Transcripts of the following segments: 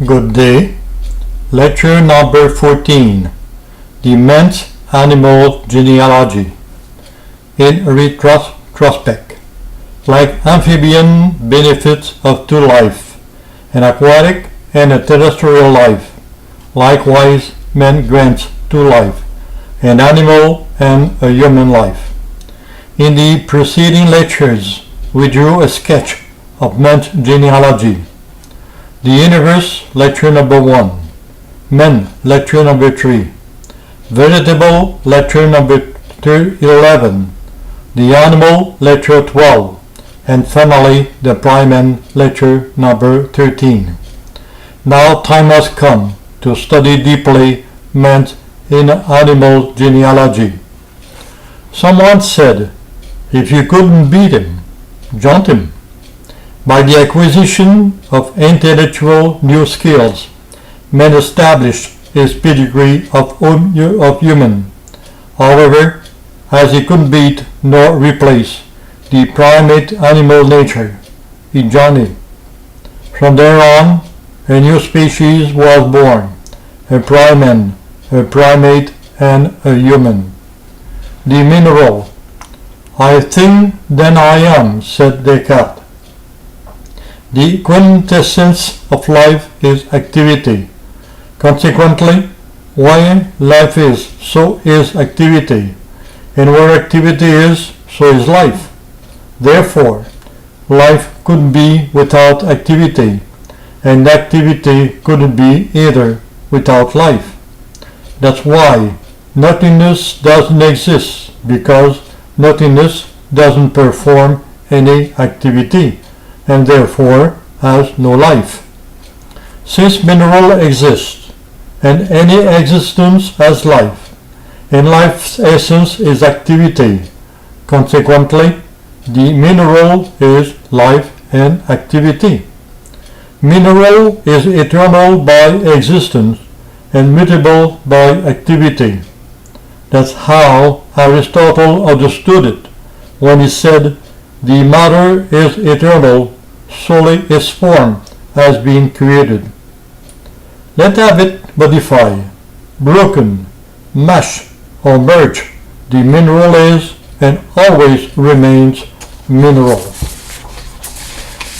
Good day. Lecture number 14. The Man's Animal Genealogy. In retrospect, like amphibian benefits of two life, an aquatic and a terrestrial life, likewise man grants two life, an animal and a human life. In the preceding lectures, we drew a sketch of man's genealogy. The universe, lecture number 1. Men, lecture number 3. Vegetable, lecture number 11. The animal, lecture 12. And finally, the primate, lecture number 13. Now time has come to study deeply man's animal genealogy. Someone said, if you couldn't beat him, jaunt him. By the acquisition of intellectual new skills, man established his pedigree of human. However, as he couldn't beat nor replace the primate animal nature, he journeyed. From there on, a new species was born, a primate, and a human. The mineral. I think, then I am, said Descartes. The quintessence of life is activity. Consequently, where life is, so is activity, and where activity is, so is life. Therefore, life couldn't be without activity, and activity couldn't be either without life. That's why nothingness doesn't exist, because nothingness doesn't perform any activity, and therefore has no life. Since mineral exists, and any existence has life, and life's essence is activity, consequently, the mineral is life and activity. Mineral is eternal by existence and mutable by activity. That's how Aristotle understood it when he said, the matter is eternal, solely its form has been created. Let have it modify, broken, mash, or merge, the mineral is and always remains mineral.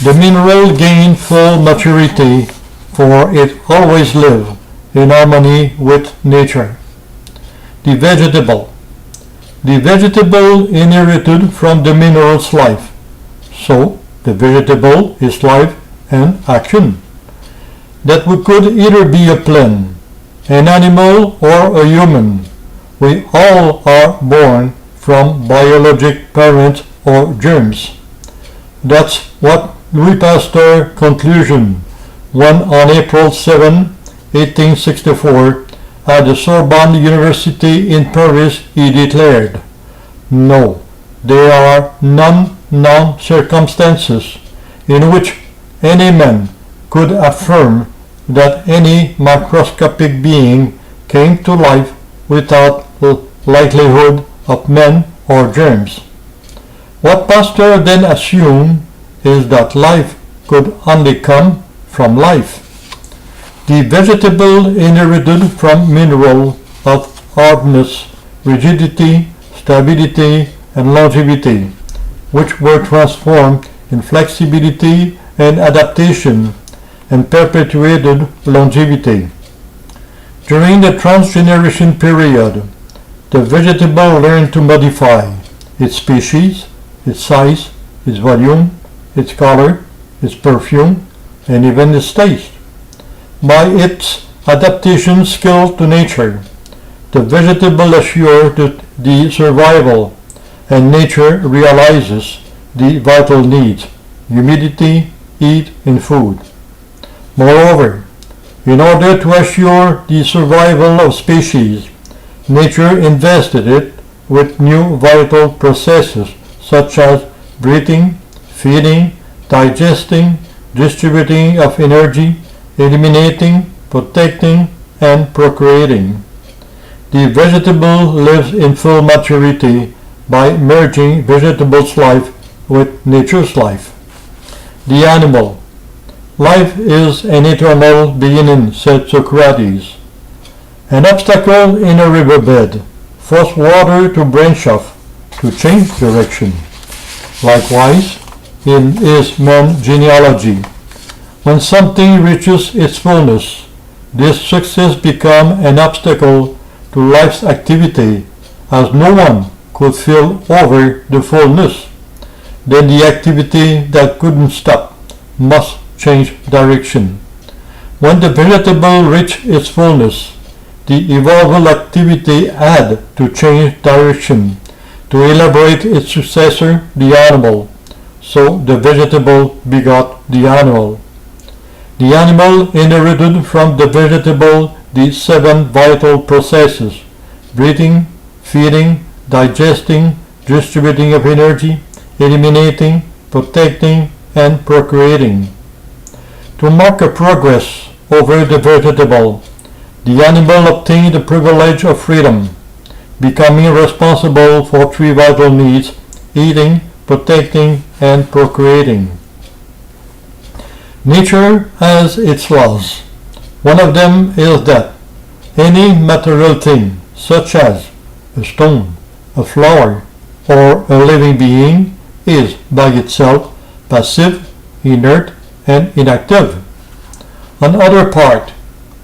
The mineral gained full maturity, for it always lived in harmony with nature. The vegetable. The vegetable inherited from the mineral's life. So, the vegetable is life and action. That we could either be a plant, an animal, or a human. We all are born from biologic parents or germs. That's what Louis Pasteur's conclusion when on April 7, 1864, at the Sorbonne University in Paris, he declared, no, there are none known circumstances in which any man could affirm that any microscopic being came to life without likelihood of men or germs. What Pasteur then assumed is that life could only come from life. The vegetable inherited from mineral of hardness, rigidity, stability, and longevity, which were transformed in flexibility and adaptation, and perpetuated longevity. During the transgeneration period, the vegetable learned to modify its species, its size, its volume, its color, its perfume, and even its taste. By its adaptation skill to nature, the vegetable assures the survival, and nature realizes the vital needs, humidity, heat, and food. Moreover, in order to assure the survival of species, nature invested it with new vital processes such as breathing, feeding, digesting, distributing of energy, eliminating, protecting, and procreating. The vegetable lives in full maturity by merging vegetable's life with nature's life. The animal. Life is an eternal beginning, said Socrates. An obstacle in a riverbed forces water to branch off, to change direction. Likewise, in his genealogy, when something reaches its fullness, this success becomes an obstacle to life's activity, as no one could fill over the fullness. Then the activity that couldn't stop must change direction. When the vegetable reached its fullness, the evolvable activity had to change direction to elaborate its successor, the animal. So the vegetable begot the animal. The animal inherited from the vegetable the 7 vital processes: breathing, feeding, digesting, distributing of energy, eliminating, protecting, and procreating. To mark a progress over the vegetable, the animal obtained the privilege of freedom, becoming responsible for 3 vital needs: eating, protecting, and procreating. Nature has its laws. One of them is that any material thing, such as a stone, a flower, or a living being, is by itself passive, inert, and inactive. On the other part,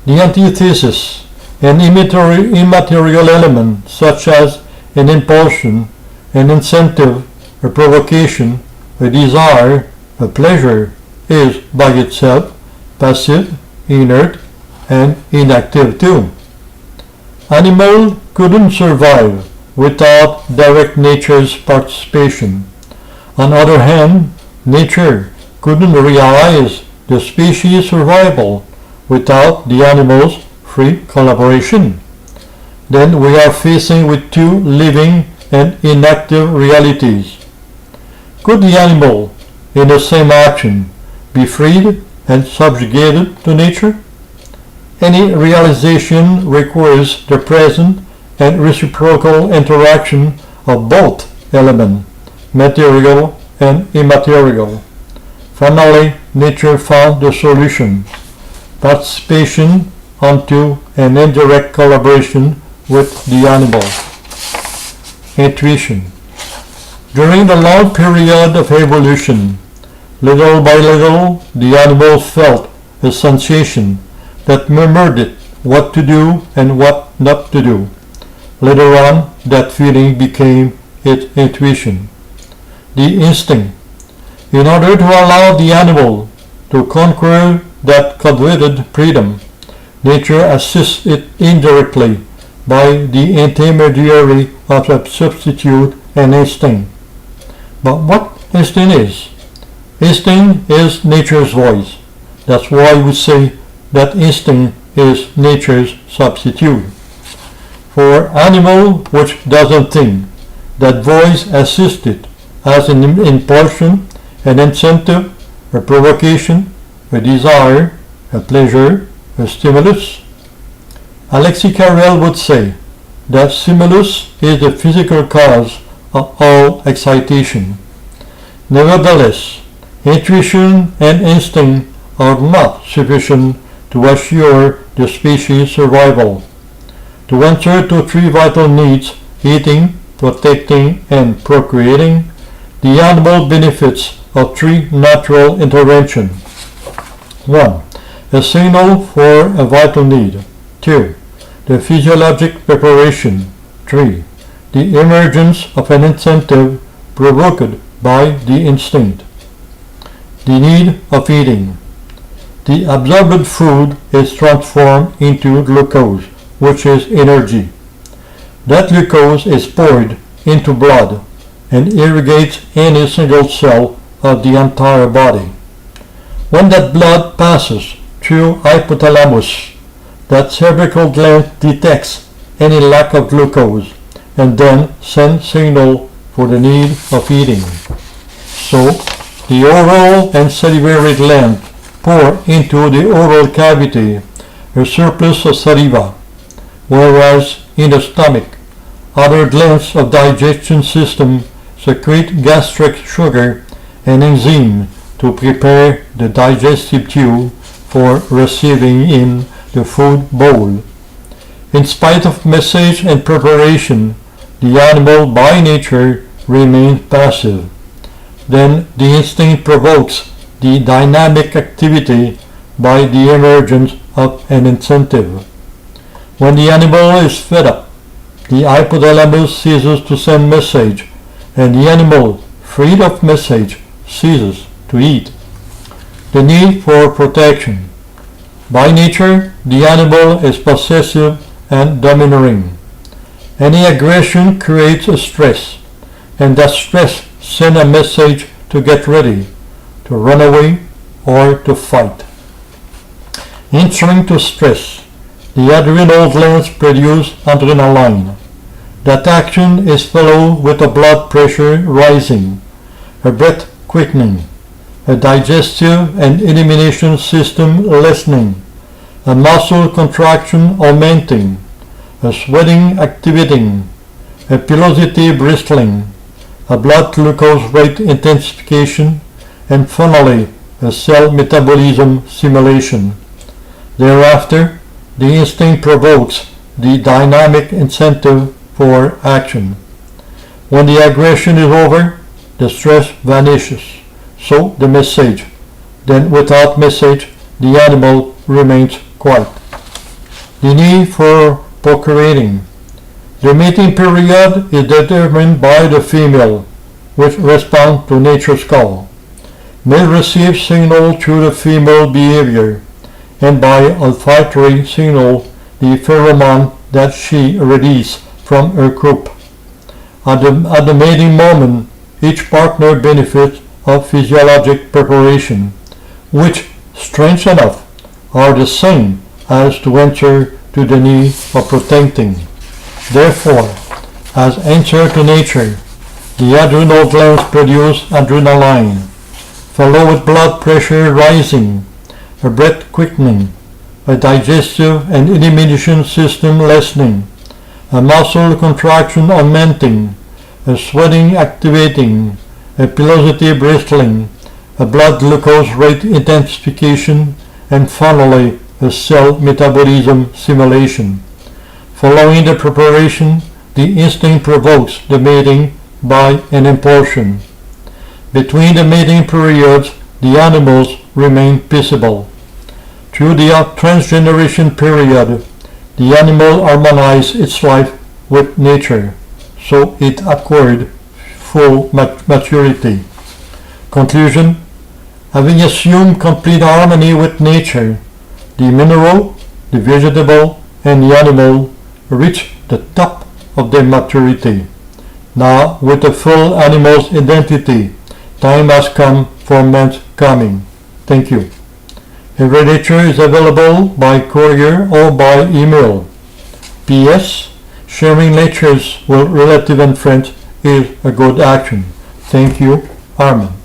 the antithesis, an immaterial element such as an impulsion, an incentive, a provocation, a desire, a pleasure, is by itself passive, inert, and inactive too. Animal couldn't survive without direct nature's participation. On the other hand, nature couldn't realize the species' survival without the animal's free collaboration. Then we are facing with 2 living and inactive realities. Could the animal, in the same action, be freed and subjugated to nature? Any realization requires the present and reciprocal interaction of both elements, material and immaterial. Finally, nature found the solution: participation unto an indirect collaboration with the animal. Intuition. During the long period of evolution, little by little, the animal felt a sensation that murmured it what to do and what not to do. Later on, that feeling became its intuition. The instinct. In order to allow the animal to conquer that coveted freedom, nature assists it indirectly by the intermediary of a substitute and instinct. But what instinct is? Instinct is nature's voice. That's why we say that instinct is nature's substitute. For animal which doesn't think, that voice assists it as an impulsion, an incentive, a provocation, a desire, a pleasure, a stimulus. Alexis Carrel would say that stimulus is the physical cause of all excitation. Nevertheless, intuition and instinct are not sufficient to assure the species' survival. To answer to 3 vital needs, eating, protecting, and procreating, the animal benefits of 3 natural interventions. 1. A signal for a vital need. 2. The physiologic preparation. 3. The emergence of an incentive provoked by the instinct. The need of eating. The absorbed food is transformed into glucose, which is energy. That glucose is poured into blood and irrigates any single cell of the entire body. When that blood passes through hypothalamus, that cervical gland detects any lack of glucose and then sends signal for the need of eating. So, the oral and salivary gland pour into the oral cavity a surplus of saliva, whereas in the stomach, other glands of digestion system secrete gastric sugar and enzyme to prepare the digestive tube for receiving in the food bowl. In spite of message and preparation, the animal by nature remains passive. Then the instinct provokes the dynamic activity by the emergence of an incentive. When the animal is fed up, the hypothalamus ceases to send message, and the animal, freed of message, ceases to eat. The need for protection. By nature, the animal is possessive and domineering. Any aggression creates a stress, and that stress sends a message to get ready, to run away, or to fight. Answering to stress, the adrenal glands produce adrenaline. That action is followed with a blood pressure rising, a breath quickening, a digestive and elimination system lessening, a muscle contraction augmenting, a sweating activating, a pilosity bristling, a blood glucose rate intensification, and finally a cell metabolism simulation. Thereafter, the instinct provokes the dynamic incentive for action. When the aggression is over, the stress vanishes, so the message. Then without message, the animal remains quiet. The need for procreating. The mating period is determined by the female, which responds to nature's call. Male receives signal through the female behavior, and by olfactory signal the pheromone that she releases from her group. At the mating moment, each partner benefits of physiologic preparation, which, strange enough, are the same as to answer to the need for protecting. Therefore, as answer to nature, the adrenal glands produce adrenaline, followed with blood pressure rising, a breath quickening, a digestive and elimination system lessening, a muscle contraction augmenting, a sweating activating, a pilosity bristling, a blood glucose rate intensification, and finally a cell metabolism simulation. Following the preparation, the instinct provokes the mating by an impulsion. Between the mating periods, the animals remain peaceable. Through the transgeneration period, the animal harmonized its life with nature, so it acquired full maturity. Conclusion: having assumed complete harmony with nature, the mineral, the vegetable, and the animal reach the top of their maturity. Now, with the full animal's identity, time has come for man's coming. Thank you. Every lecture is available by courier or by email. P.S. Sharing lectures with relatives and friends is a good action. Thank you, Armin.